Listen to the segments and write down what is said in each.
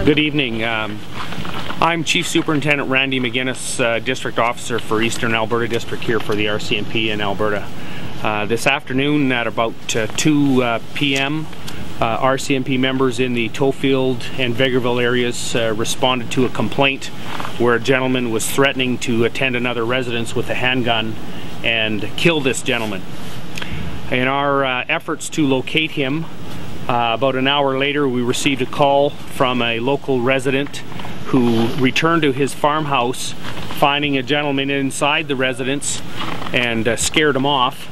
Good evening. I'm Chief Superintendent Randy McGinnis, District Officer for Eastern Alberta District here for the RCMP in Alberta. This afternoon at about 2 p.m. RCMP members in the Tofield and Vegreville areas responded to a complaint where a gentleman was threatening to attend another residence with a handgun and kill this gentleman. In our efforts to locate him, about an hour later we received a call from a local resident who returned to his farmhouse finding a gentleman inside the residence and scared him off.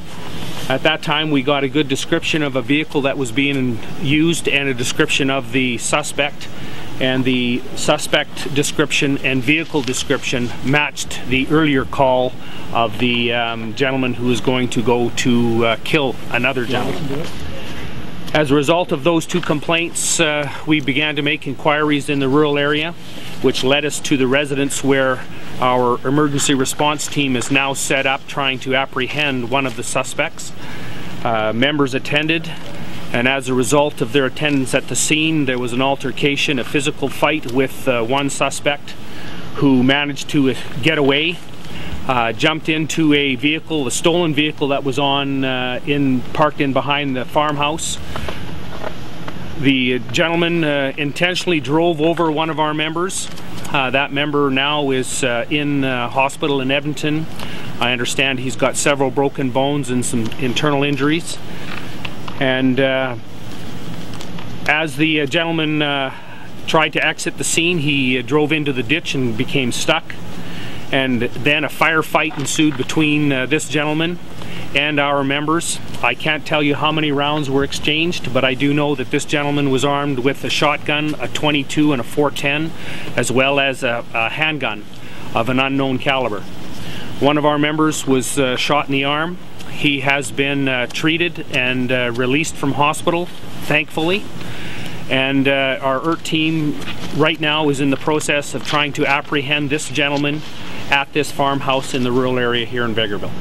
At that time we got a good description of a vehicle that was being used and a description of the suspect, and the suspect description and vehicle description matched the earlier call of the gentleman who was going to go to kill another gentleman. As a result of those two complaints, we began to make inquiries in the rural area, which led us to the residence where our emergency response team is now set up trying to apprehend one of the suspects. Members attended, and as a result of their attendance at the scene, there was an altercation, a physical fight with one suspect who managed to get away. Jumped into a vehicle, a stolen vehicle that was parked in behind the farmhouse. The gentleman intentionally drove over one of our members. That member now is in hospital in Edmonton. I understand he's got several broken bones and some internal injuries. And as the gentleman tried to exit the scene, he drove into the ditch and became stuck. And then a firefight ensued between this gentleman and our members. I can't tell you how many rounds were exchanged, but I do know that this gentleman was armed with a shotgun, a .22 and a .410, as well as a handgun of an unknown caliber. One of our members was shot in the arm. He has been treated and released from hospital, thankfully. And our ERT team right now is in the process of trying to apprehend this gentleman at this farmhouse in the rural area here in Vegreville.